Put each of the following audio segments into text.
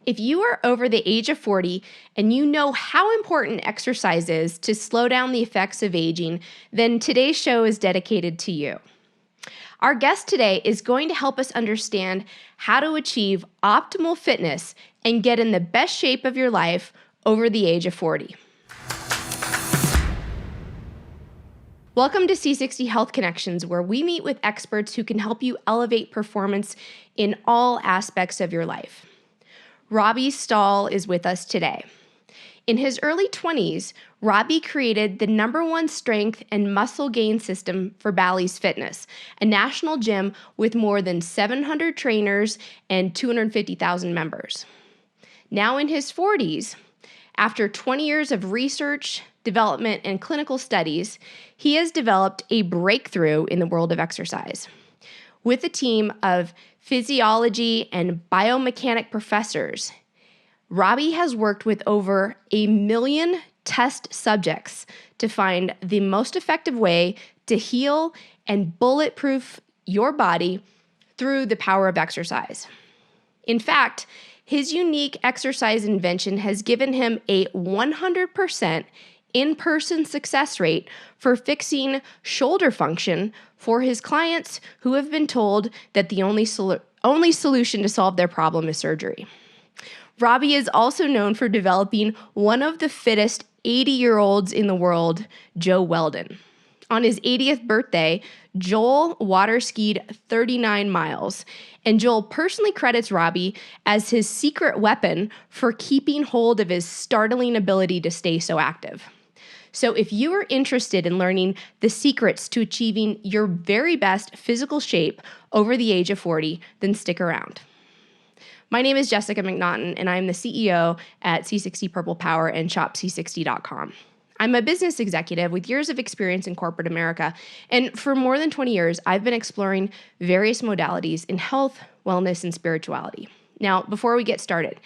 If you are over the age of 40 and you know how important exercise is to slow down the effects of aging, then today's show is dedicated to you. Our guest today is going to help us understand how to achieve optimal fitness and get in the best shape of your life over the age of 40. Welcome to C60 Health Connections, where we meet with experts who can help you elevate performance in all aspects of your life. Robbie Stahl is with us today. In his early 20s, Robbie created the #1 strength and muscle gain system for Bally's Fitness, a national gym with more than 700 trainers and 250,000 members. Now in his 40s, after 20 years of research, development, and clinical studies, he has developed a breakthrough in the world of exercise. With a team of physiology and biomechanic professors, Robbie has worked with over 1 million test subjects to find the most effective way to heal and bulletproof your body through the power of exercise. In fact, his unique exercise invention has given him a 100% in-person success rate for fixing shoulder function for his clients who have been told that the only solution to solve their problem is surgery. Robbie is also known for developing one of the fittest 80-year-olds in the world, Joe Weldon. On his 80th birthday, Joel water skied 39 miles, and Joel personally credits Robbie as his secret weapon for keeping hold of his startling ability to stay so active. So if you are interested in learning the secrets to achieving your very best physical shape over the age of 40, then stick around. My name is Jessica McNaughton, and I'm the CEO at C60 Purple Power and shopc60.com. I'm a business executive with years of experience in corporate America, and for more than 20 years, I've been exploring various modalities in health, wellness, and spirituality. Now, before we get started,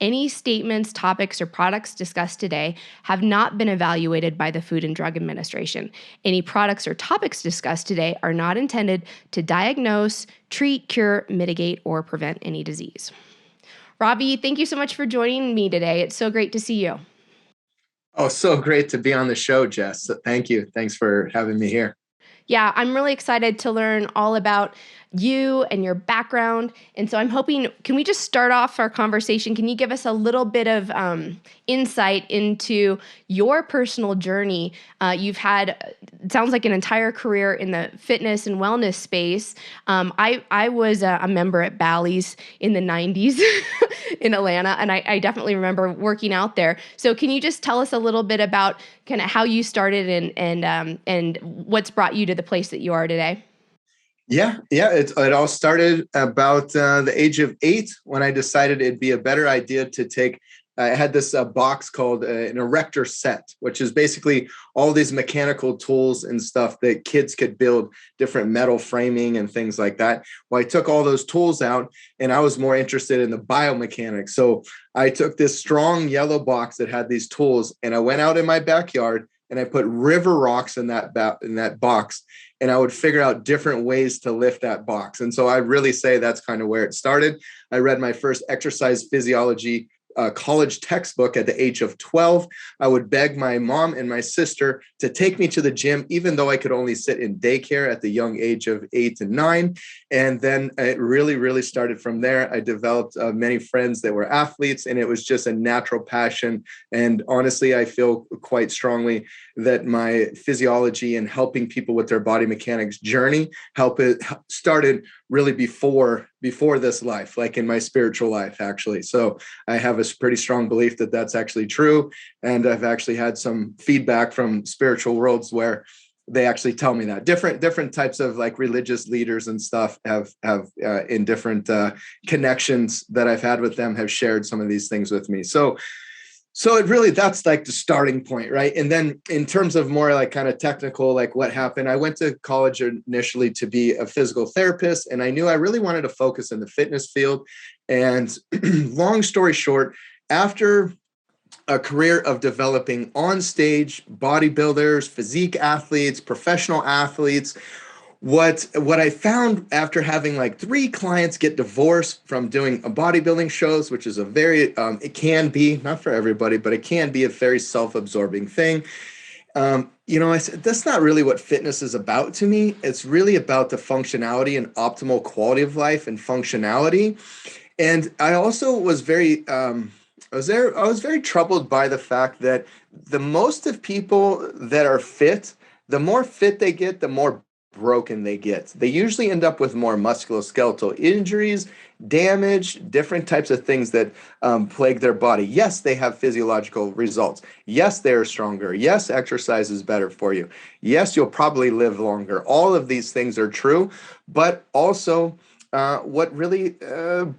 any statements, topics, or products discussed today have not been evaluated by the Food and Drug Administration. Any products or topics discussed today are not intended to diagnose, treat, cure, mitigate, or prevent any disease. Robbie, thank you so much for joining me today. It's so great to see you. Oh, so great to be on the show, Jess. Thank you. Thanks for having me here. Yeah, I'm really excited to learn all about you and your background. And so I'm hoping, can we just start off our conversation? Can you give us a little bit of insight into your personal journey? You've had, it sounds like, an entire career in the fitness and wellness space. I was a member at Bally's in the 90s in Atlanta, and I definitely remember working out there. So can you just tell us a little bit about kind of how you started and what's brought you to the place that you are today? Yeah. It all started about the age of 8 when I decided it'd be a better idea to take. I had this box called an erector set, which is basically all these mechanical tools and stuff that kids could build, different metal framing and things like that. Well, I took all those tools out and I was more interested in the biomechanics. So I took this strong yellow box that had these tools and I went out in my backyard and I put river rocks in that box, and I would figure out different ways to lift that box. And so I really say that's kind of where it started. I read my first exercise physiology college textbook at the age of 12. I would beg my mom and my sister to take me to the gym, even though I could only sit in daycare at the young age of 8 and 9. And then it really started from there. I developed many friends that were athletes, and it was just a natural passion. And honestly, I feel quite strongly that my physiology and helping people with their body mechanics journey started really before this life, like in my spiritual life, actually. So I have a pretty strong belief that that's actually true. And I've actually had some feedback from spiritual worlds where they actually tell me that different types of like religious leaders and stuff have in different connections that I've had with them have shared some of these things with me. So it really, that's like the starting point, right? And then in terms of more like kind of technical, like what happened, I went to college initially to be a physical therapist, and I knew I really wanted to focus in the fitness field. And long story short, after a career of developing on-stage bodybuilders, physique athletes, professional athletes, what I found after having like 3 clients get divorced from doing a bodybuilding shows, which is a very it can be, not for everybody, but it can be a very self-absorbing thing. I said, that's not really what fitness is about to me. It's really about the functionality and optimal quality of life and functionality. And I also was I was very troubled by the fact that the most of people that are fit, the more fit they get, the more broken they get. They usually end up with more musculoskeletal injuries, damage, different types of things that plague their body. Yes, they have physiological results. Yes, they are stronger. Yes, exercise is better for you. Yes, you'll probably live longer. All of these things are true, but also what really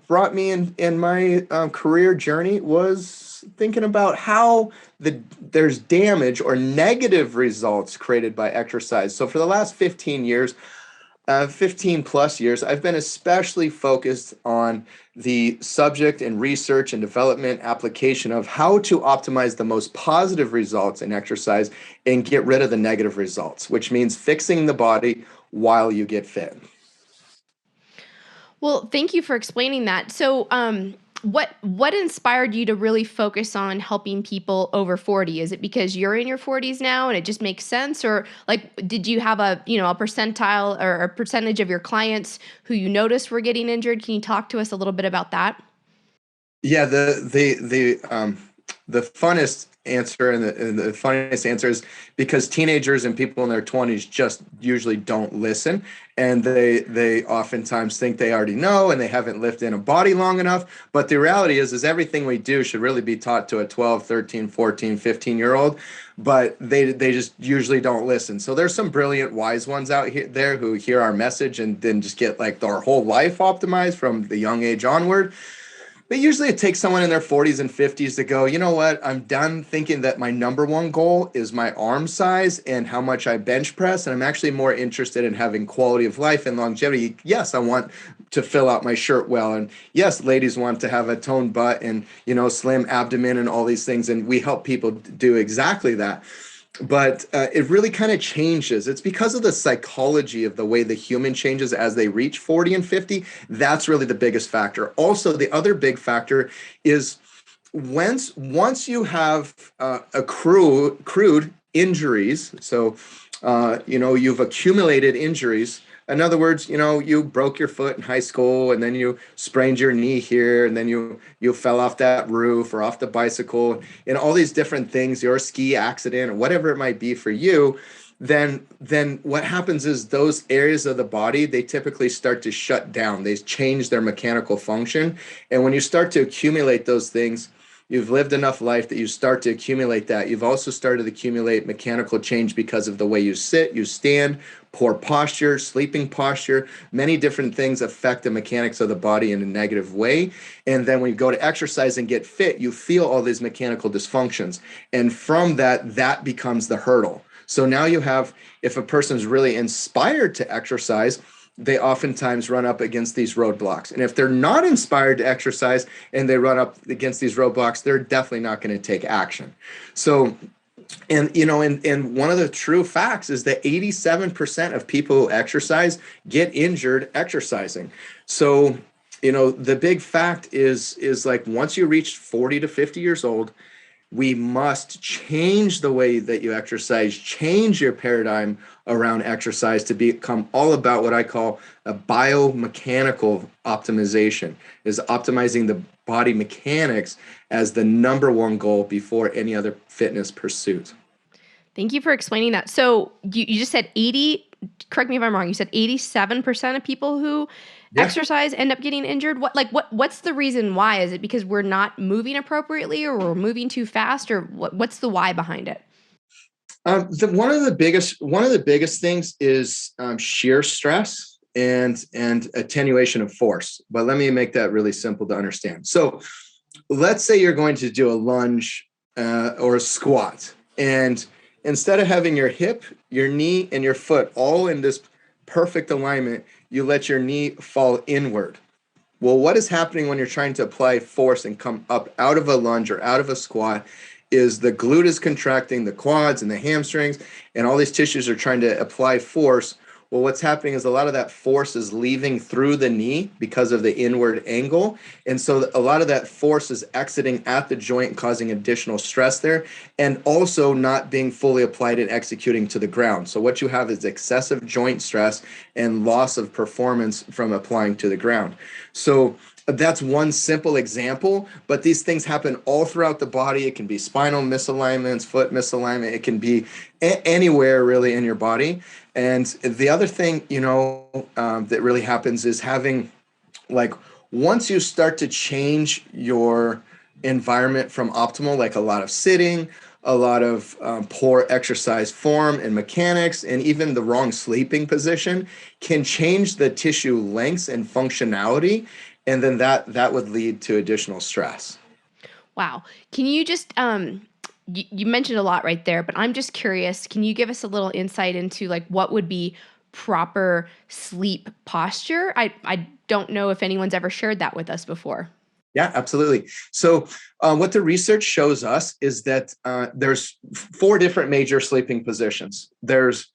brought me in my career journey was thinking about how there's damage or negative results created by exercise. So for the last 15 years, 15 plus years, I've been especially focused on the subject and research and development application of how to optimize the most positive results in exercise and get rid of the negative results, which means fixing the body while you get fit. Well, thank you for explaining that. So, what inspired you to really focus on helping people over 40? Is it because you're in your 40s now and it just makes sense, or like did you have a percentile or a percentage of your clients who you noticed were getting injured? Can you talk to us a little bit about that? Yeah, the funnest answer and the funniest answer is because teenagers and people in their 20s just usually don't listen, and they oftentimes think they already know and they haven't lived in a body long enough. But the reality is everything we do should really be taught to a 12, 13, 14, 15-year-old, but they just usually don't listen. So there's some brilliant wise ones out here there who hear our message and then just get like their whole life optimized from the young age onward. But usually it takes someone in their 40s and 50s to go, you know what? I'm done thinking that my number one goal is my arm size and how much I bench press. And I'm actually more interested in having quality of life and longevity. Yes, I want to fill out my shirt well. And yes, ladies want to have a toned butt and, slim abdomen and all these things. And we help people do exactly that. But it really kind of changes. It's because of the psychology of the way the human changes as they reach 40 and 50. That's really the biggest factor. Also, the other big factor is once you have accrued injuries, so you've accumulated injuries. In other words, you broke your foot in high school and then you sprained your knee here and then you fell off that roof or off the bicycle and all these different things, your ski accident or whatever it might be for you. Then what happens is those areas of the body, they typically start to shut down. They change their mechanical function. And when you start to accumulate those things, you've lived enough life that you start to accumulate that. You've also started to accumulate mechanical change because of the way you sit, you stand, poor posture, sleeping posture. Many different things affect the mechanics of the body in a negative way. And then when you go to exercise and get fit, you feel all these mechanical dysfunctions. And from that becomes the hurdle. So now you have, if a person's really inspired to exercise, they oftentimes run up against these roadblocks. And if they're not inspired to exercise and they run up against these roadblocks, they're definitely not going to take action. So, and one of the true facts is that 87% of people who exercise get injured exercising. So, the big fact is like once you reach 40 to 50 years old, we must change the way that you exercise, change your paradigm around exercise to become all about what I call a biomechanical optimization, is optimizing the body mechanics as the number one goal before any other fitness pursuit. Thank you for explaining that. So you just said 80, correct me if I'm wrong, you said 87% of people who Yeah. exercise end up getting injured. What's the reason why? Is it because we're not moving appropriately or we're moving too fast, or what's the why behind it? One of the biggest things is shear stress and attenuation of force. But let me make that really simple to understand. So let's say you're going to do a lunge or a squat, and instead of having your hip, your knee, and your foot all in this perfect alignment, you let your knee fall inward. Well, what is happening when you're trying to apply force and come up out of a lunge or out of a squat is the glute is contracting, the quads and the hamstrings, and all these tissues are trying to apply force Well, what's happening is a lot of that force is leaving through the knee because of the inward angle. And so a lot of that force is exiting at the joint, causing additional stress there, and also not being fully applied and executing to the ground. So what you have is excessive joint stress and loss of performance from applying to the ground. So that's one simple example, but these things happen all throughout the body. It can be spinal misalignments, foot misalignment. It can be anywhere really in your body. And the other thing, that really happens is having, like, once you start to change your environment from optimal, like a lot of sitting, a lot of poor exercise form and mechanics, and even the wrong sleeping position can change the tissue lengths and functionality. And then that would lead to additional stress. Wow. Can you just, you mentioned a lot right there, but I'm just curious, can you give us a little insight into like what would be proper sleep posture? I don't know if anyone's ever shared that with us before. Yeah, absolutely. So what the research shows us is that there's 4 different major sleeping positions. There's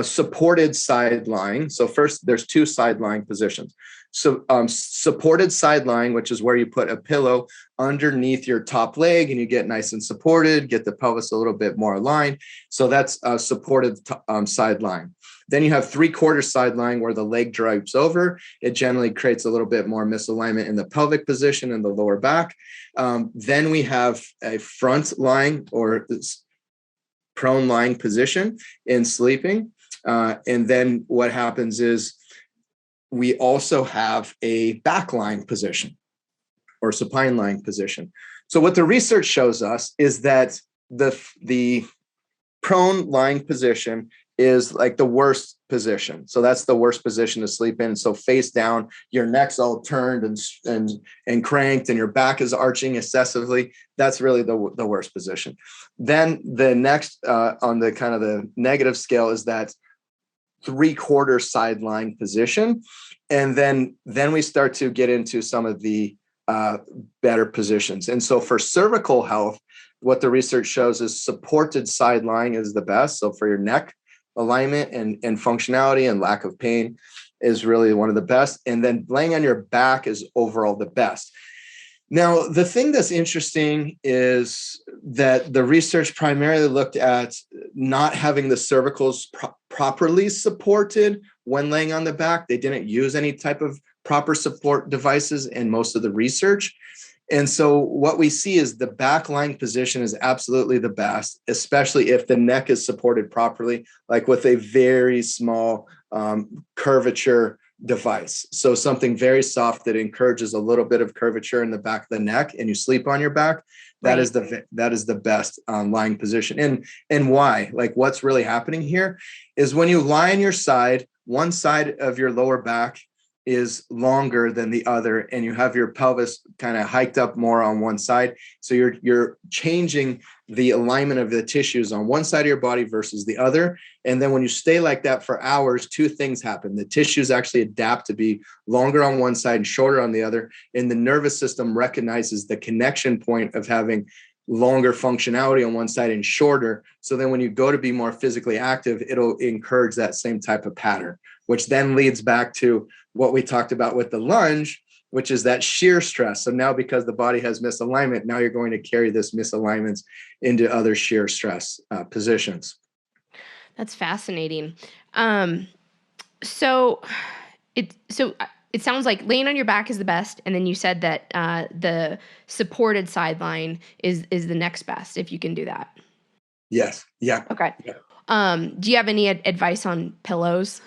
supported side lying. So first, there's 2 side lying positions. So supported side lying, which is where you put a pillow underneath your top leg and you get nice and supported, get the pelvis a little bit more aligned. So that's supported side lying. Then you have 3/4 side lying where the leg drapes over. It generally creates a little bit more misalignment in the pelvic position and the lower back. Then we have a front lying or prone lying position in sleeping. And then what happens is we also have a back lying position or supine lying position. So what the research shows us is that the prone lying position is like the worst position. So that's the worst position to sleep in. So face down, your neck's all turned and cranked, and your back is arching excessively. That's really the worst position. Then the next on the kind of the negative scale is that 3/4 side lying position. And then we start to get into some of the better positions. And so for cervical health, what the research shows is supported side lying is the best. So for your neck alignment and functionality and lack of pain is really one of the best. And then laying on your back is overall the best. Now, the thing that's interesting is that the research primarily looked at not having the cervicals properly supported when laying on the back. They didn't use any type of proper support devices in most of the research. And so what we see is the back lying position is absolutely the best, especially if the neck is supported properly, like with a very small curvature device. So something very soft that encourages a little bit of curvature in the back of the neck, and you sleep on your back. That is the best lying position. And why? Like, what's really happening here is when you lie on your side, one side of your lower back is longer than the other, and you have your pelvis kind of hiked up more on one side. So you're changing the alignment of the tissues on one side of your body versus the other. And then when you stay like that for hours, 2 things happen. The tissues actually adapt to be longer on one side and shorter on the other. And the nervous system recognizes the connection point of having longer functionality on one side and shorter. So then when you go to be more physically active, it'll encourage that same type of pattern, which then leads back to what we talked about with the lunge, which is that shear stress. So now because the body has misalignment, now you're going to carry this misalignments into other shear stress positions. That's fascinating. So it sounds like laying on your back is the best, and then you said that the supported sideline is the next best if you can do that. Yes. Yeah. Okay. Yeah. Do you have any advice on pillows?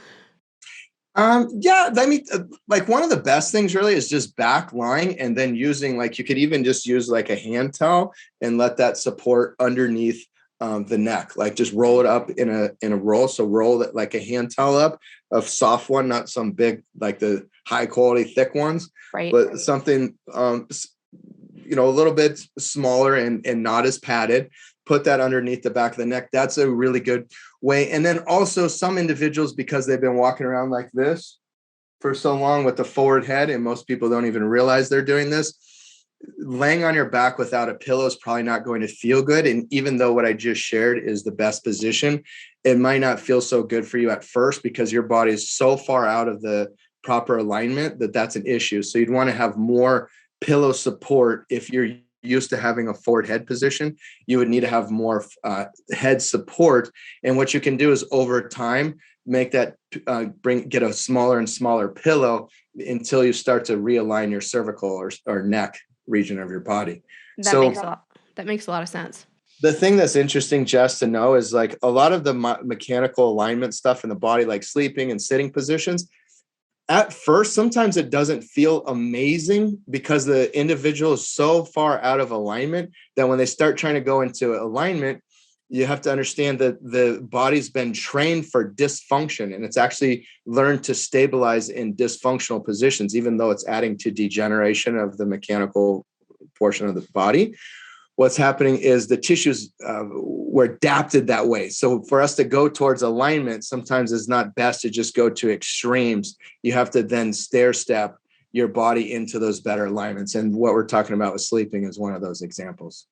Yeah, I mean, like one of the best things really is just back lying and then using, like, you could even just use like a hand towel and let that support underneath the neck, like just roll it up in a roll. So roll it like a hand towel up, a soft one, not some big, like the high quality thick ones, Right. but something, a little bit smaller and not as padded. Put that underneath the back of the neck. That's a really good way. And then also some individuals, because they've been walking around like this for so long with the forward head, and most people don't even realize they're doing this, laying on your back without a pillow is probably not going to feel good. And even though what I just shared is the best position, it might not feel so good for you at first because your body is so far out of the proper alignment that that's an issue. So you'd want to have more pillow support. If you're used to having a forward head position, you would need to have more head support. And what you can do is over time, make that get a smaller and smaller pillow until you start to realign your cervical or neck region of your body. That makes a lot of sense. The thing that's interesting, Jess, to know is like a lot of the mechanical alignment stuff in the body, like sleeping and sitting positions, at first, sometimes it doesn't feel amazing because the individual is so far out of alignment that when they start trying to go into alignment, you have to understand that the body's been trained for dysfunction, and it's actually learned to stabilize in dysfunctional positions, even though it's adding to degeneration of the mechanical portion of the body. What's happening is the tissues were adapted that way. So for us to go towards alignment, sometimes it's not best to just go to extremes. You have to then stair step your body into those better alignments. And what we're talking about with sleeping is one of those examples.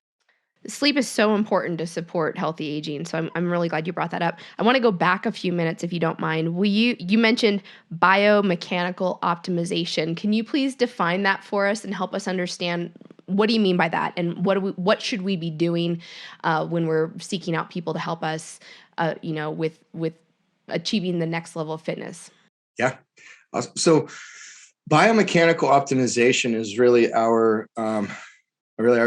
Sleep is so important to support healthy aging. So I'm really glad you brought that up. I want to go back a few minutes if you don't mind. You mentioned biomechanical optimization. Can you please define that for us and help us understand what do you mean by that? And what should we be doing when we're seeking out people to help us with achieving the next level of fitness? Yeah. So biomechanical optimization is really our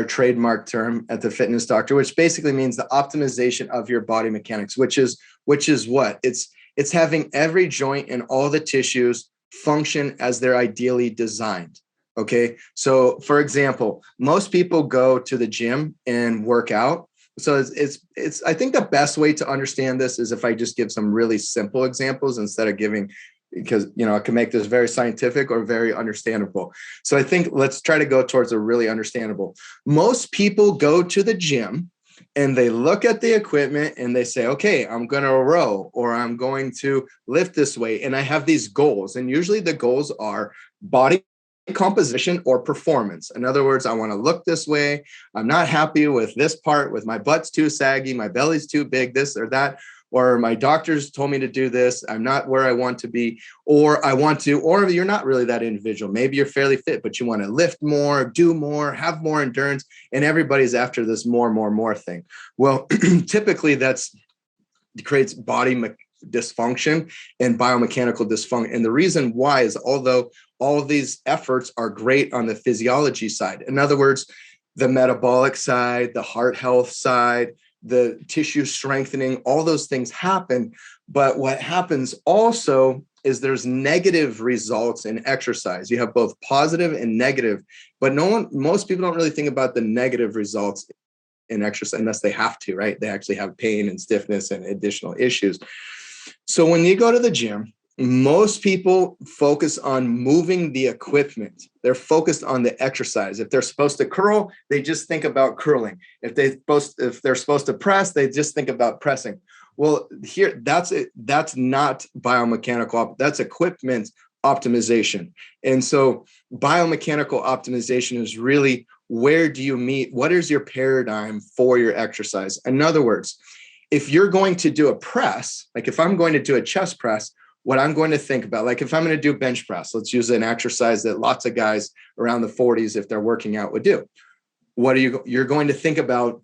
trademark term at the Fitness Doctor, which basically means the optimization of your body mechanics, which is what? It's having every joint and all the tissues function as they're ideally designed. Okay. So for example, most people go to the gym and work out. So it's I think the best way to understand this is if I just give some really simple examples instead of giving, because I can make this very scientific or very understandable. So I think let's try to go towards a really understandable. Most people go to the gym and they look at the equipment and they say, okay, I'm going to row or I'm going to lift this weight. And I have these goals. And usually the goals are body composition or performance. In other words, I want to look this way. I'm not happy with this part, with my butt's too saggy, my belly's too big, this or that. Or my doctors told me to do this. I'm not where I want to be, or I want to, or you're not really that individual. Maybe you're fairly fit, but you want to lift more, do more, have more endurance. And everybody's after this more thing. Well, typically creates body dysfunction and biomechanical dysfunction. And the reason why is although all of these efforts are great on the physiology side, in other words, the metabolic side, the heart health side, the tissue strengthening, all those things happen. But what happens also is there's negative results in exercise. You have both positive and negative, but most people don't really think about the negative results in exercise unless they have to, right? They actually have pain and stiffness and additional issues. So when you go to the gym, most people focus on moving the equipment. They're focused on the exercise. If they're supposed to curl, they just think about curling. If they're supposed to press, they just think about pressing. Well, here that's not biomechanical. That's equipment optimization. And so biomechanical optimization is really where do you meet? What is your paradigm for your exercise? In other words, if you're going to do a press, like if I'm going to do a chest press, what I'm going to think about, like if I'm going to do bench press, let's use an exercise that lots of guys around the 40s, if they're working out, would do. You're going to think about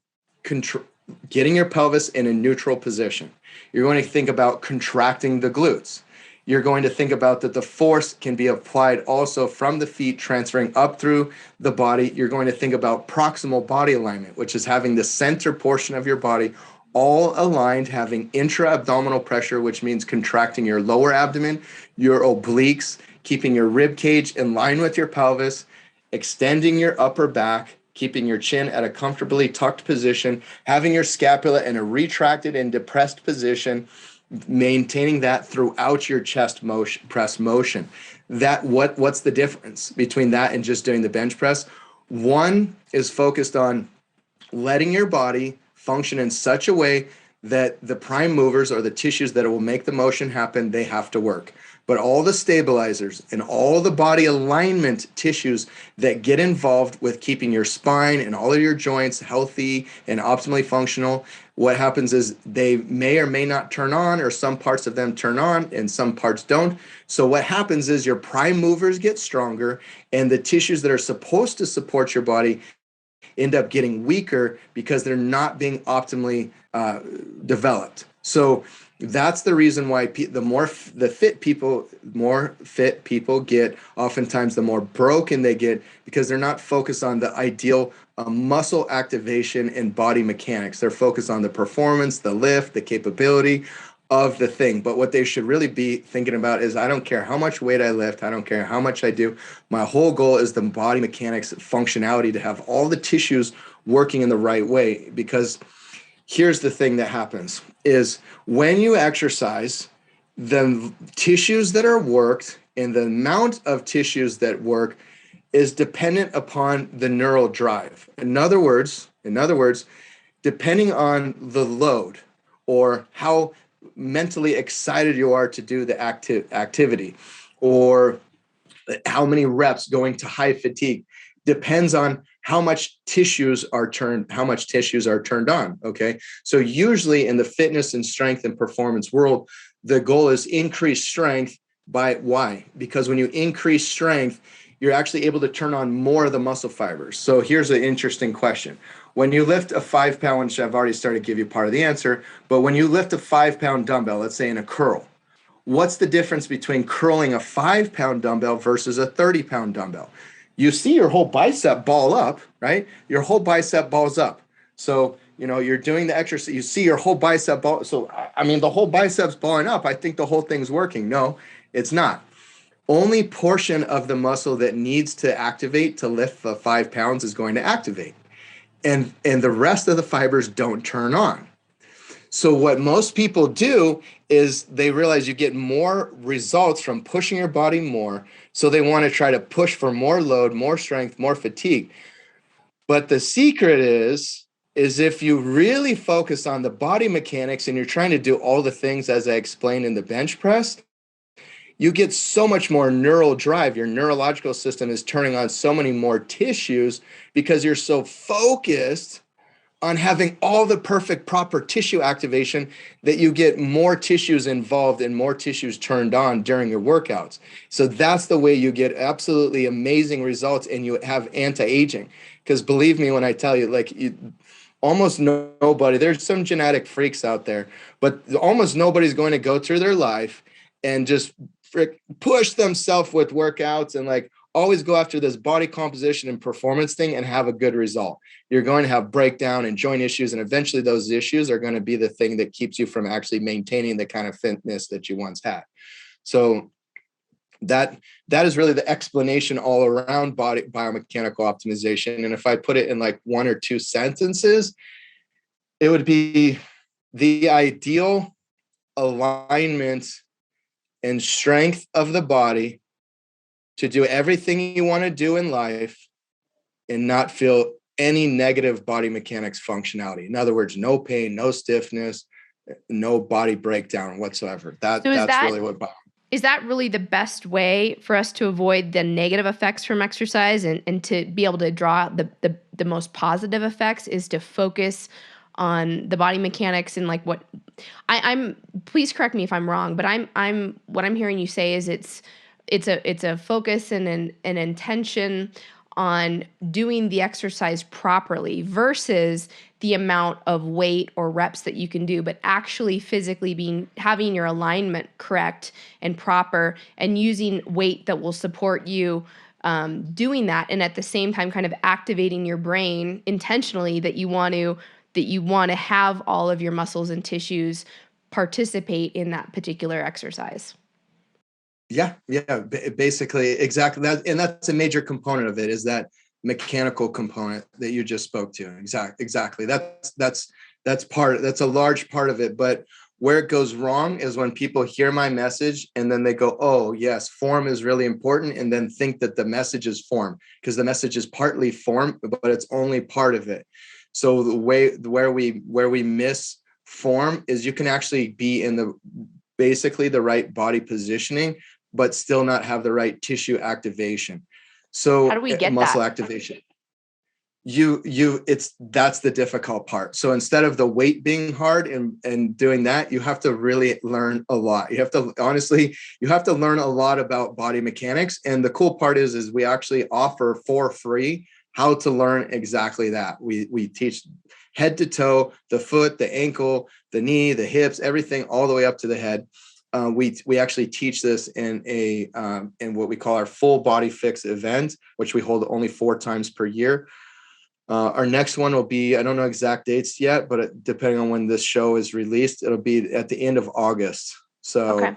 getting your pelvis in a neutral position. You're going to think about contracting the glutes. You're going to think about that the force can be applied also from the feet, transferring up through the body. You're going to think about proximal body alignment, which is having the center portion of your body all aligned, having intra-abdominal pressure, which means contracting your lower abdomen, your obliques, keeping your rib cage in line with your pelvis, extending your upper back, keeping your chin at a comfortably tucked position, having your scapula in a retracted and depressed position, maintaining that throughout your chest press motion. What's the difference between that and just doing the bench press? One is focused on letting your body function in such a way that the prime movers or the tissues that will make the motion happen, they have to work. but all the stabilizers and all the body alignment tissues that get involved with keeping your spine and all of your joints healthy and optimally functional, what happens is they may or may not turn on, or some parts of them turn on and some parts don't. So what happens is your prime movers get stronger, and the tissues that are supposed to support your body end up getting weaker because they're not being optimally developed. So that's the reason why the more fit people get, oftentimes the more broken they get, because they're not focused on the ideal muscle activation and body mechanics. They're focused on the performance, the lift, the capability of the thing. But what they should really be thinking about is, I don't care how much weight I lift, I don't care how much I do. My whole goal is the body mechanics functionality, to have all the tissues working in the right way. Because here's the thing that happens is, when you exercise, the tissues that are worked and the amount of tissues that work is dependent upon the neural drive. In other words, depending on the load or how mentally excited you are to do the activity, or how many reps going to high fatigue, depends on how much tissues are turned on. Okay. So usually in the fitness and strength and performance world, the goal is increase strength. By why? Because when you increase strength, you're actually able to turn on more of the muscle fibers. So here's an interesting question. When you lift a 5 pound, which I've already started to give you part of the answer, but when you lift a 5 pound dumbbell, let's say in a curl, what's the difference between curling a 5 pound dumbbell versus a 30 pound dumbbell? You see your whole bicep ball up, right? Your whole bicep balls up. So, you're doing the exercise, you see your whole bicep ball. So, the whole bicep's balling up. I think the whole thing's working. No, it's not. Only portion of the muscle that needs to activate to lift the 5 pounds is going to activate. And the rest of the fibers don't turn on. So what most people do is they realize you get more results from pushing your body more. So they want to try to push for more load, more strength, more fatigue. But the secret is if you really focus on the body mechanics and you're trying to do all the things as I explained in the bench press, you get so much more neural drive. Your neurological system is turning on so many more tissues because you're so focused on having all the perfect proper tissue activation that you get more tissues involved and more tissues turned on during your workouts. So that's the way you get absolutely amazing results, and you have anti-aging. Because believe me when I tell you, almost nobody, there's some genetic freaks out there, but almost nobody's going to go through their life and just push themselves with workouts and always go after this body composition and performance thing and have a good result. You're going to have breakdown and joint issues, and eventually those issues are going to be the thing that keeps you from actually maintaining the kind of fitness that you once had. So that is really the explanation all around biomechanical optimization. And if I put it in 1 or 2 sentences, it would be the ideal alignment and strength of the body to do everything you want to do in life and not feel any negative body mechanics functionality. In other words, no pain, no stiffness, no body breakdown whatsoever. That's really what. Is that really the best way for us to avoid the negative effects from exercise and to be able to draw out the most positive effects, is to focus on the body mechanics and what I'm please correct me if I'm wrong, but I'm what I'm hearing you say is it's a focus and an intention on doing the exercise properly versus the amount of weight or reps that you can do, but actually physically having your alignment correct and proper and using weight that will support you doing that, and at the same time kind of activating your brain intentionally that you want to have all of your muscles and tissues participate in that particular exercise. Yeah, basically, exactly that, and that's a major component of it, is that mechanical component that you just spoke to. Exactly. That's a large part of it. But where it goes wrong is when people hear my message and then they go, "Oh, yes, form is really important," and then think that the message is form, because the message is partly form, but it's only part of it. So the way where we miss form is you can actually be in basically the right body positioning, but still not have the right tissue activation. How So do we get muscle that? activation. That's the difficult part. So instead of the weight being hard and doing that, you have to really learn a lot. You have to learn a lot about body mechanics. And the cool part is we actually offer for free how to learn exactly that. We teach head to toe, the foot, the ankle, the knee, the hips, everything all the way up to the head. We actually teach this in what we call our full body fix event, which we hold only 4 times per year. Our next one will be, I don't know exact dates yet, but depending on when this show is released, it'll be at the end of August. So, okay.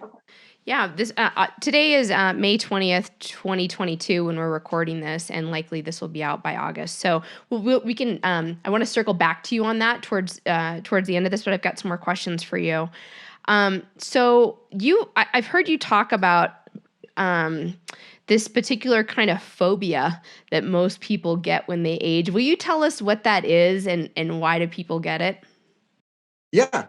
Yeah, this today is May 20th, 2022 when we're recording this, and likely this will be out by August. So we can, I want to circle back to you on that towards the end of this, but I've got some more questions for you. So I've heard you talk about this particular kind of phobia that most people get when they age. Will you tell us what that is and why do people get it? yeah,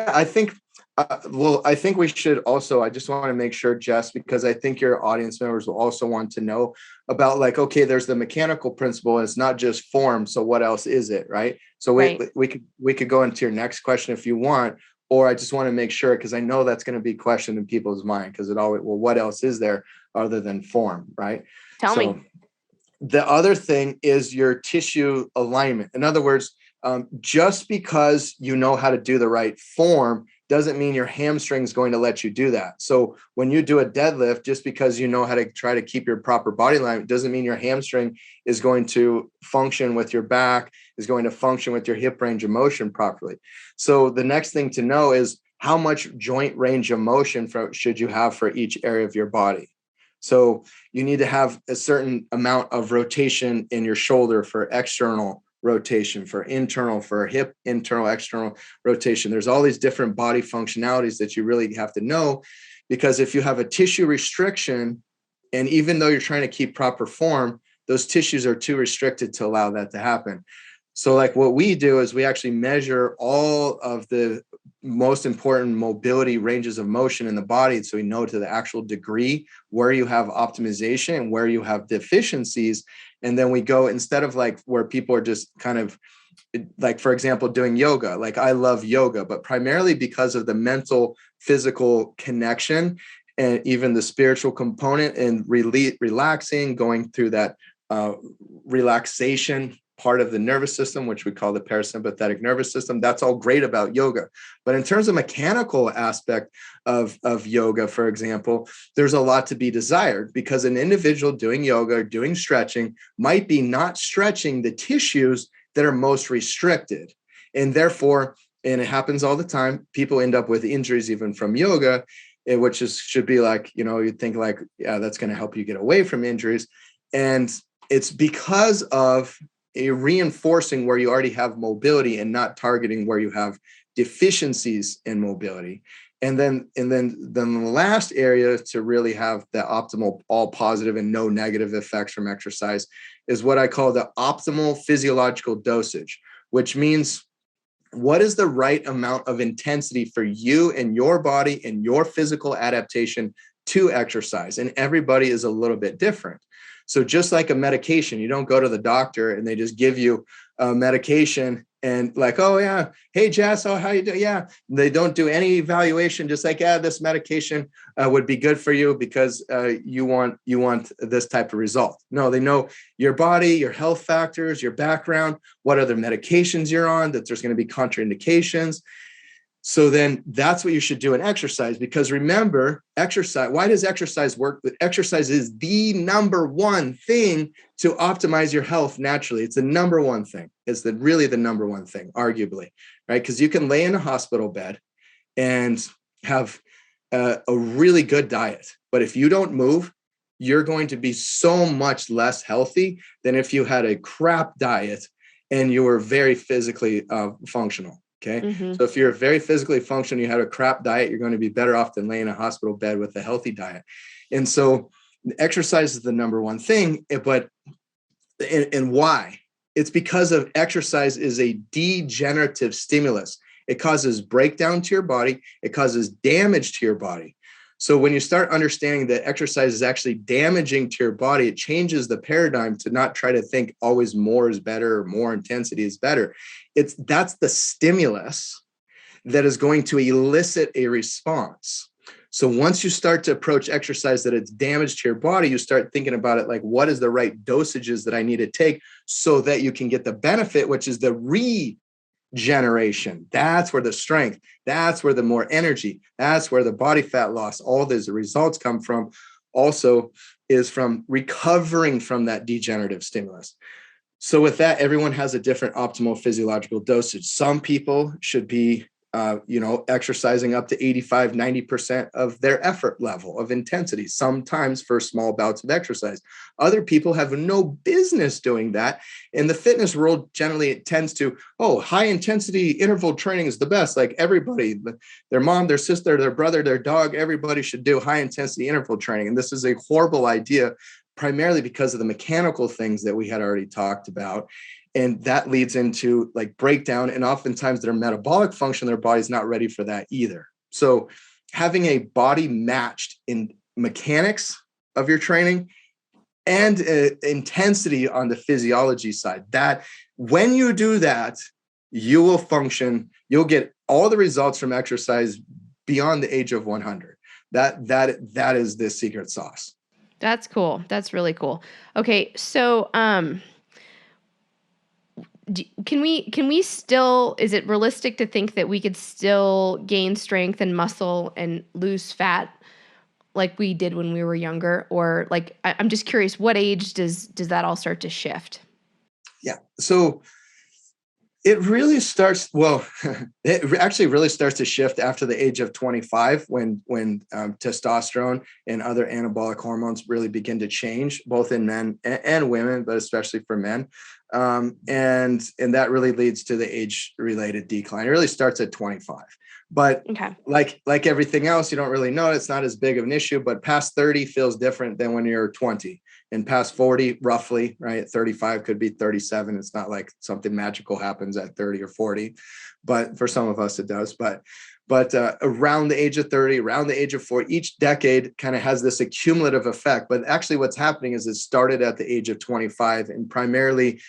I think we should also, I just want to make sure, Jess, because I think your audience members will also want to know about, like, okay, there's the mechanical principle and it's not just form. So what else is it? Right. So Right. we could go into your next question if you want, or I just want to make sure, because I know that's going to be questioned in people's mind, because what else is there other than form? Right. Tell me. So the other thing is your tissue alignment. In other words, just because you know how to do the right form doesn't mean your hamstring is going to let you do that. So when you do a deadlift, just because you know how to try to keep your proper body alignment doesn't mean your hamstring is going to function with your back, is going to function with your hip range of motion properly. So the next thing to know is how much joint range of motion should you have for each area of your body. So you need to have a certain amount of rotation in your shoulder for external rotation, for internal, for hip, internal, external rotation. There's all these different body functionalities that you really have to know, because if you have a tissue restriction, and even though you're trying to keep proper form, those tissues are too restricted to allow that to happen. So like what we do is we actually measure all of the most important mobility ranges of motion in the body. So we know to the actual degree where you have optimization and where you have deficiencies. And then we go, instead of like where people are just kind of like, for example, doing yoga. Like I love yoga, but primarily because of the mental, physical connection and even the spiritual component and relaxing, going through that relaxation part of the nervous system, which we call the parasympathetic nervous system. That's all great about yoga. But in terms of mechanical aspect of yoga, for example, there's a lot to be desired, because an individual doing yoga or doing stretching might be not stretching the tissues that are most restricted. And therefore, and it happens all the time, people end up with injuries even from yoga, which should be like, you'd think like, yeah, that's going to help you get away from injuries. And it's because of a reinforcing where you already have mobility and not targeting where you have deficiencies in mobility. And then the last area to really have the optimal, all positive and no negative effects from exercise is what I call the optimal physiological dosage, which means what is the right amount of intensity for you and your body and your physical adaptation to exercise. And everybody is a little bit different. So just like a medication, you don't go to the doctor and they just give you a medication and like, oh yeah, hey Jess, oh how you do? Yeah, they don't do any evaluation. Just like, yeah, this medication would be good for you because you want this type of result. No, they know your body, your health factors, your background, what other medications you're on, that there's going to be contraindications. So then that's what you should do in exercise, because remember, exercise, why does exercise work? Exercise is the number one thing to optimize your health naturally. It's the number one thing. It's really the number one thing, arguably, right? Because you can lay in a hospital bed and have a really good diet. But if you don't move, you're going to be so much less healthy than if you had a crap diet and you were very physically functional. Okay. Mm-hmm. So if you're very physically functional, you have a crap diet, you're going to be better off than laying in a hospital bed with a healthy diet. And so exercise is the number one thing, but why? It's because of exercise is a degenerative stimulus. It causes breakdown to your body. It causes damage to your body. So when you start understanding that exercise is actually damaging to your body, it changes the paradigm to not try to think always more is better or more intensity is better. That's the stimulus that is going to elicit a response. So once you start to approach exercise that it's damage to your body, you start thinking about it like, what is the right dosages that I need to take so that you can get the benefit, which is the regeneration. That's where the strength, that's where the more energy, that's where the body fat loss, all these results come from. Also is from recovering from that degenerative stimulus. So with that, everyone has a different optimal physiological dosage. Some people should be exercising up to 85, 90% of their effort level of intensity, sometimes for small bouts of exercise. Other people have no business doing that. In the fitness world, generally it tends to, high intensity interval training is the best. Like everybody, their mom, their sister, their brother, their dog, everybody should do high intensity interval training. And this is a horrible idea, primarily because of the mechanical things that we had already talked about. And that leads into like breakdown, and oftentimes their metabolic function, their body's not ready for that either. So having a body matched in mechanics of your training and intensity on the physiology side, that when you do that, you will function, you'll get all the results from exercise beyond the age of 100. That is the secret sauce. That's cool. That's really cool. Okay. So, can we still, is it realistic to think that we could still gain strength and muscle and lose fat like we did when we were younger? Or like, I'm just curious, what age does that all start to shift? Yeah. So it really starts, it actually really starts to shift after the age of 25 when testosterone and other anabolic hormones really begin to change, both in men and women, but especially for men. And that really leads to the age-related decline. It really starts at 25. But Okay. like everything else, you don't really know. It's not as big of an issue, but past 30 feels different than when you're 20. And past 40, roughly, right? 35 could be 37. It's not like something magical happens at 30 or 40, but for some of us it does. But around the age of 30, around the age of 40, each decade kind of has this accumulative effect. But actually what's happening is it started at the age of 25, and primarily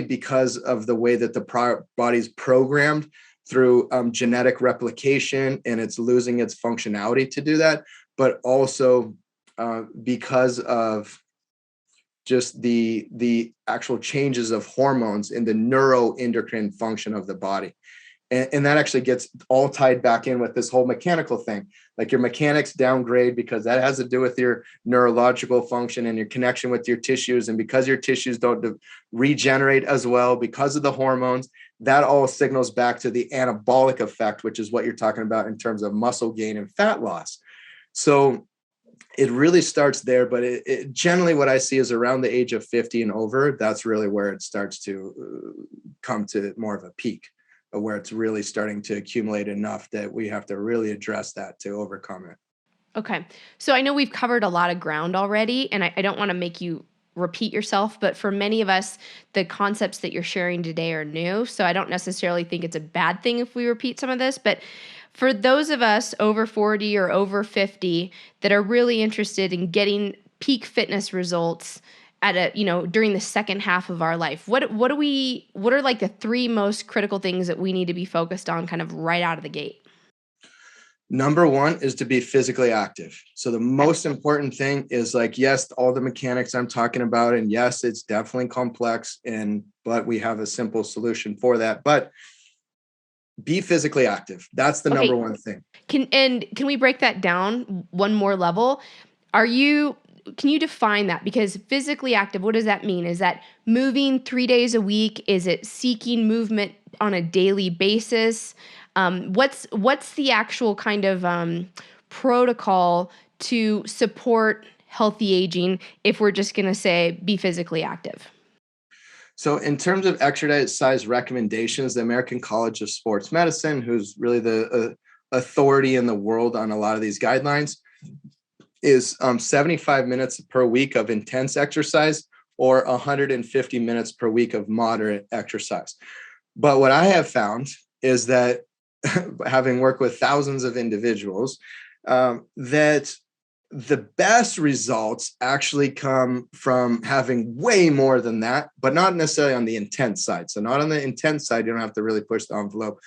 because of the way that the body's programmed through genetic replication, and it's losing its functionality to do that, but also because of just the actual changes of hormones in the neuroendocrine function of the body. And that actually gets all tied back in with this whole mechanical thing. Like your mechanics downgrade because that has to do with your neurological function and your connection with your tissues. And because your tissues don't regenerate as well because of the hormones, that all signals back to the anabolic effect, which is what you're talking about in terms of muscle gain and fat loss. So it really starts there, but it generally what I see is around the age of 50 and over, that's really where it starts to come to more of a peak, where it's really starting to accumulate enough that we have to really address that to overcome it. Okay. So I know we've covered a lot of ground already, and I don't want to make you repeat yourself, but for many of us, the concepts that you're sharing today are new. So I don't necessarily think it's a bad thing if we repeat some of this, but for those of us over 40 or over 50 that are really interested in getting peak fitness results at during the second half of our life, what are like the three most critical things that we need to be focused on kind of right out of the gate? Number one is to be physically active. So the most important thing is like, yes, all the mechanics I'm talking about, and yes, it's definitely complex, but we have a simple solution for that. But be physically active. That's the number one thing. Can we break that down one more level? Can you define that? Because physically active, what does that mean? Is that moving 3 days a week? Is it seeking movement on a daily basis? What's the actual kind of protocol to support healthy aging if we're just going to say be physically active? So in terms of exercise recommendations, the American College of Sports Medicine, who's really the authority in the world on a lot of these guidelines, is 75 minutes per week of intense exercise or 150 minutes per week of moderate exercise. But what I have found is that having worked with thousands of individuals, that the best results actually come from having way more than that, but not necessarily on the intent side. So not on the intent side, you don't have to really push the envelope.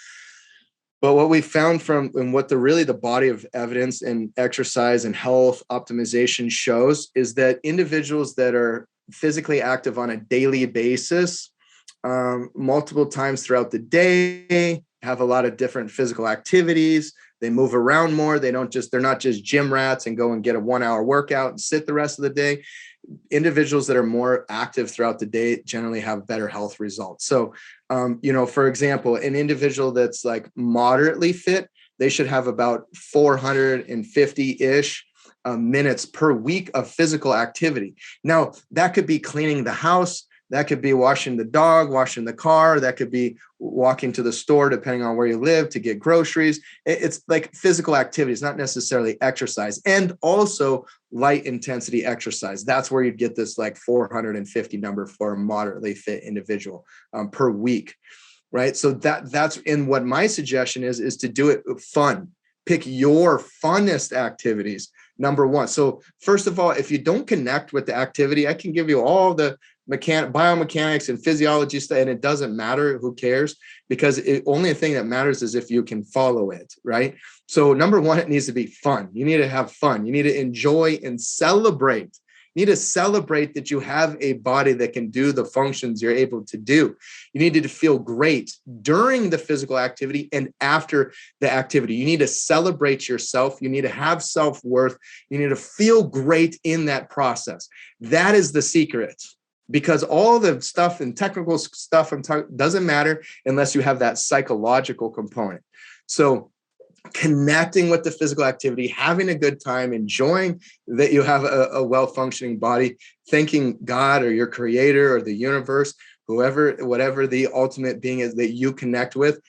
But what we found from and what the body of evidence in exercise and health optimization shows is that individuals that are physically active on a daily basis, multiple times throughout the day, have a lot of different physical activities. They move around more. They're not just gym rats and go and get a 1 hour workout and sit the rest of the day. Individuals that are more active throughout the day generally have better health results. So, for example, an individual that's like moderately fit, they should have about 450-ish minutes per week of physical activity. Now, that could be cleaning the house. That could be washing the dog, washing the car. That could be walking to the store, depending on where you live, to get groceries. It's like physical activities, not necessarily exercise. And also light intensity exercise. That's where you'd get this like 450 number for a moderately fit individual per week, right? So that's in what my suggestion is to do it fun. Pick your funnest activities, number one. So first of all, if you don't connect with the activity, I can give you all the biomechanics and physiology stuff, and it doesn't matter. Who cares? Because the only thing that matters is if you can follow it, right? So number one, it needs to be fun. You need to have fun. You need to enjoy and celebrate. You need to celebrate that you have a body that can do the functions you're able to do. You need to feel great during the physical activity and after the activity. You need to celebrate yourself. You need to have self-worth. You need to feel great in that process. That is the secret. Because all the stuff and technical stuff doesn't matter unless you have that psychological component. So connecting with the physical activity, having a good time, enjoying that you have a well-functioning body, thanking God or your creator or the universe, whatever the ultimate being is that you connect with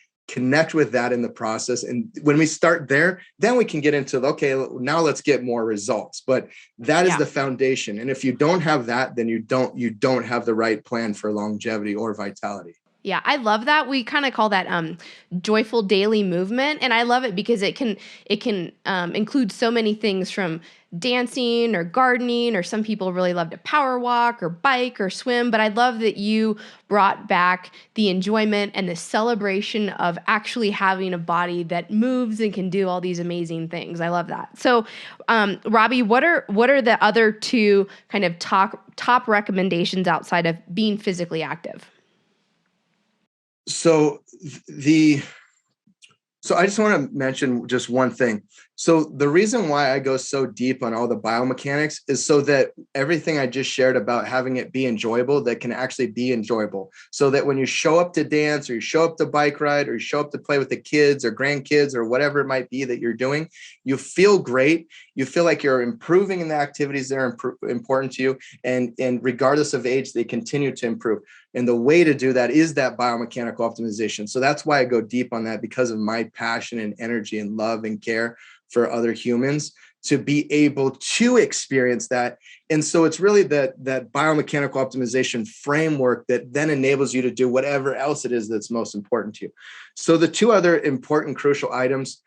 that in the process. And when we start there, then we can get into, okay, now let's get more results. But that is the foundation. And if you don't have that, then you don't have the right plan for longevity or vitality. Yeah, I love that. We kind of call that joyful daily movement, and I love it because it can include so many things, from dancing or gardening, or some people really love to power walk or bike or swim. But I love that you brought back the enjoyment and the celebration of actually having a body that moves and can do all these amazing things. I love that. So, Robbie, what are the other two kind of top recommendations outside of being physically active? So I just want to mention just one thing. So the reason why I go so deep on all the biomechanics is so that everything I just shared about having it be enjoyable, that can actually be enjoyable. So that when you show up to dance, or you show up to bike ride, or you show up to play with the kids or grandkids or whatever it might be that you're doing, you feel great. You feel like you're improving in the activities that are important to you. And regardless of age, they continue to improve. And the way to do that is that biomechanical optimization. So that's why I go deep on that, because of my passion and energy and love and care for other humans to be able to experience that. And so it's really that biomechanical optimization framework that then enables you to do whatever else it is that's most important to you. So the two other important, crucial items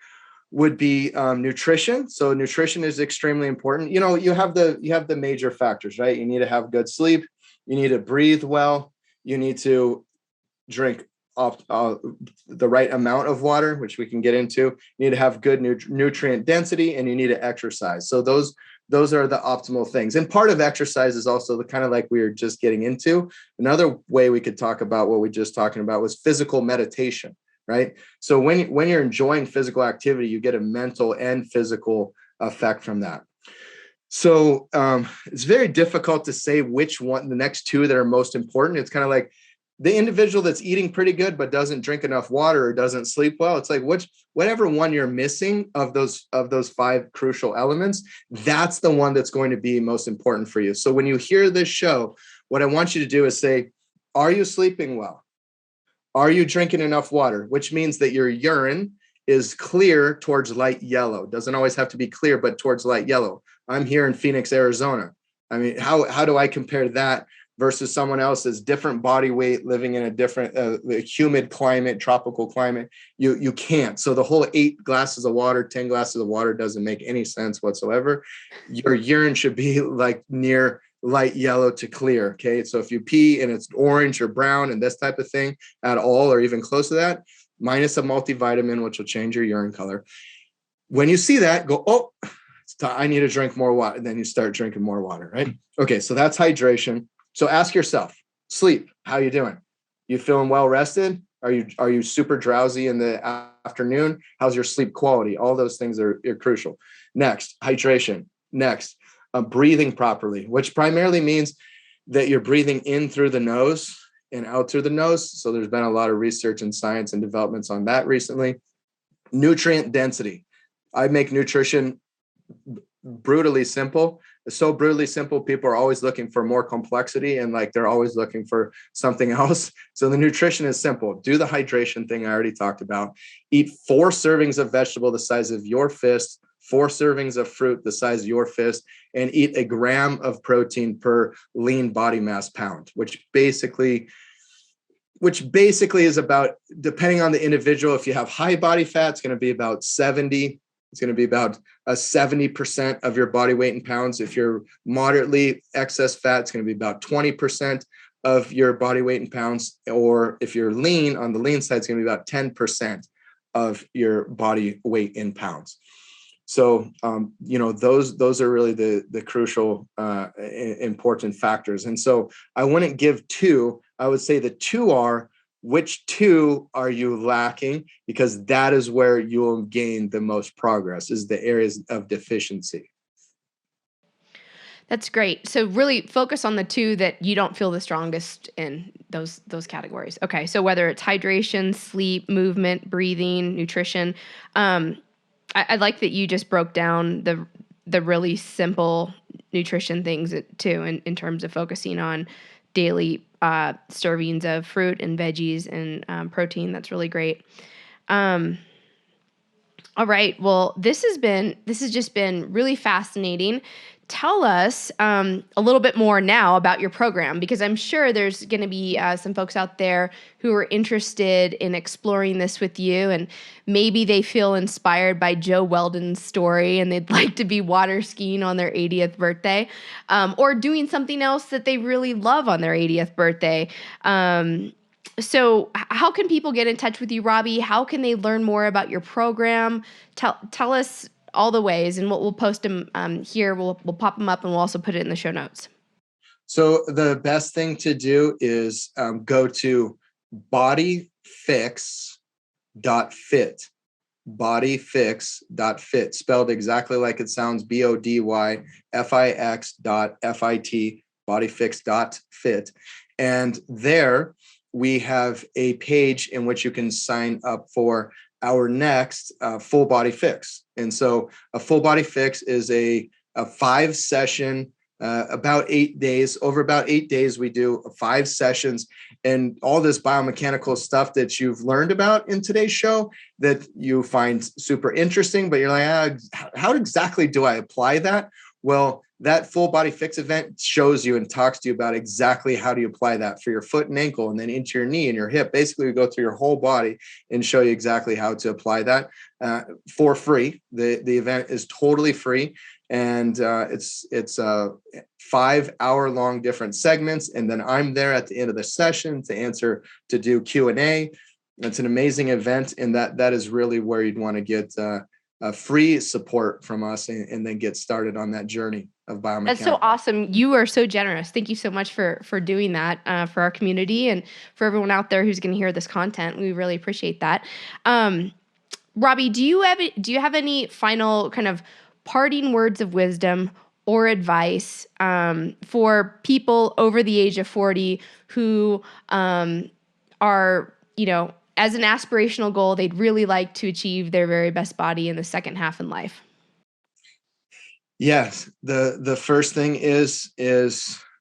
would be nutrition. So nutrition is extremely important. You have the major factors, right? You need to have good sleep. You need to breathe well. You need to drink the right amount of water, which we can get into. You need to have good nutrient density, and you need to exercise. So those are the optimal things. And part of exercise is also the kind of like we were just getting into. Another way we could talk about what we just talking about was physical meditation, right? So when you're enjoying physical activity, you get a mental and physical effect from that. So it's very difficult to say which one, the next two that are most important. It's kind of like the individual that's eating pretty good but doesn't drink enough water or doesn't sleep well. It's like whatever one you're missing of those five crucial elements, that's the one that's going to be most important for you. So when you hear this show, what I want you to do is say, are you sleeping well? Are you drinking enough water? Which means that your urine is clear towards light yellow. Doesn't always have to be clear, but towards light yellow. I'm here in Phoenix, Arizona. I mean, how do I compare that versus someone else that's different body weight, living in a different humid climate, tropical climate, you can't. So the whole 8 glasses of water, 10 glasses of water doesn't make any sense whatsoever. Your urine should be like near light yellow to clear. Okay. So if you pee and it's orange or brown and this type of thing at all, or even close to that, minus a multivitamin, which will change your urine color. When you see that, go, oh, I need to drink more water. And then you start drinking more water, right? Okay. So that's hydration. So ask yourself, sleep, how you doing? You feeling well rested? Are you super drowsy in the afternoon? How's your sleep quality? All those things are crucial. Next, hydration. Next, breathing properly, which primarily means that you're breathing in through the nose and out through the nose. So there's been a lot of research and science and developments on that recently. Nutrient density. I make nutrition brutally simple. It's so brutally simple. People are always looking for more complexity and like they're always looking for something else. So the nutrition is simple. Do the hydration thing I already talked about. Eat 4 servings of vegetable the size of your fist, 4 servings of fruit the size of your fist, and eat a gram of protein per lean body mass pound, which basically is about, depending on the individual, if you have high body fat, it's going to be about 70. It's going to be about 70% of your body weight in pounds. If you're moderately excess fat, it's going to be about 20% of your body weight in pounds. Or if you're lean, on the lean side, it's going to be about 10% of your body weight in pounds. So, those are really the crucial, important factors. And so I wouldn't give 2. I would say the 2 are, which 2 are you lacking? Because that is where you will gain the most progress, is the areas of deficiency. That's great. So really focus on the 2 that you don't feel the strongest in, those categories. Okay. So whether it's hydration, sleep, movement, breathing, nutrition, I like that you just broke down the really simple nutrition things too, in terms of focusing on daily servings of fruit and veggies and protein. That's really great. All right. Well, this has just been really fascinating. Tell us a little bit more now about your program, because I'm sure there's going to be some folks out there who are interested in exploring this with you, and maybe they feel inspired by Joe Weldon's story and they'd like to be water skiing on their 80th birthday, or doing something else that they really love on their 80th birthday. So how can people get in touch with you, Robbie? How can they learn more about your program? Tell us all the ways, and we'll post them here. We'll pop them up, and we'll also put it in the show notes. So the best thing to do is go to bodyfix.fit. Bodyfix.fit, spelled exactly like it sounds, BODYFIX.FIT, bodyfix.fit. And there we have a page in which you can sign up for our next full body fix. And so a full body fix is a 5-session, about 8 days. Over about 8 days, we do 5 sessions, and all this biomechanical stuff that you've learned about in today's show that you find super interesting, but you're like, how exactly do I apply that? Well, that full body fix event shows you and talks to you about exactly how do you apply that for your foot and ankle, and then into your knee and your hip. Basically, we go through your whole body and show you exactly how to apply that for free. The event is totally free, and it's 5-hour-long different segments, and then I'm there at the end of the session to do Q&A. It's an amazing event, and that is really where you'd want to get free support from us and then get started on that journey of biomechanics. That's so awesome. You are so generous. Thank you so much for doing that for our community and for everyone out there who's going to hear this content. We really appreciate that. Robbie, do you have any final kind of parting words of wisdom or advice for people over the age of 40 who are, as an aspirational goal, they'd really like to achieve their very best body in the second half in life? Yes. The first thing is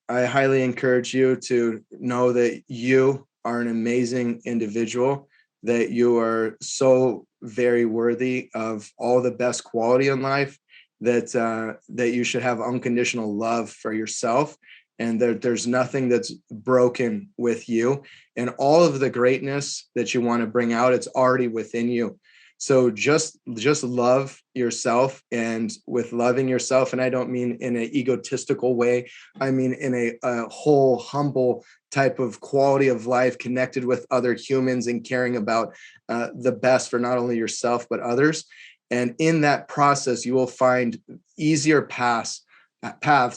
I highly encourage you to know that you are an amazing individual, that you are so very worthy of all the best quality in life, that you should have unconditional love for yourself, and there's nothing that's broken with you. And all of the greatness that you want to bring out, it's already within you. So just love yourself, and with loving yourself, and I don't mean in an egotistical way, I mean in a whole humble type of quality of life, connected with other humans and caring about the best for not only yourself but others. And in that process, you will find easier paths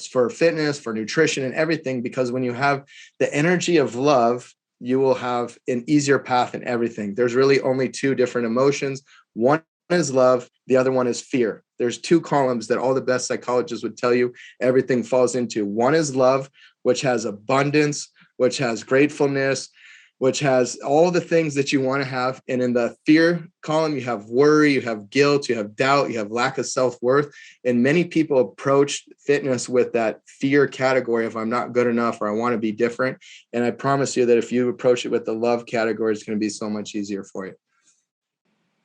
for fitness, for nutrition, and everything, because when you have the energy of love, you will have an easier path in everything. There's really only two different emotions. One is love, the other one is fear. There's two columns that all the best psychologists would tell you everything falls into. One is love, which has abundance, which has gratefulness, which has all the things that you want to have. And in the fear column, you have worry, you have guilt, you have doubt, you have lack of self-worth. And many people approach fitness with that fear category of I'm not good enough, or I want to be different. And I promise you that if you approach it with the love category, it's going to be so much easier for you.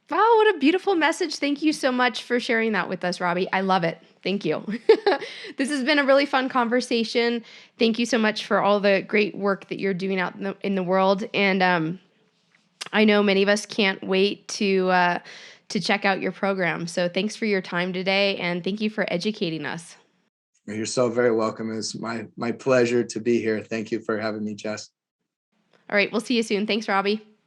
Wow, what a beautiful message. Thank you so much for sharing that with us, Robbie. I love it. Thank you. This has been a really fun conversation. Thank you so much for all the great work that you're doing out in the world. And I know many of us can't wait to check out your program. So thanks for your time today, and thank you for educating us. You're so very welcome. It's my pleasure to be here. Thank you for having me, Jess. All right, we'll see you soon. Thanks, Robbie.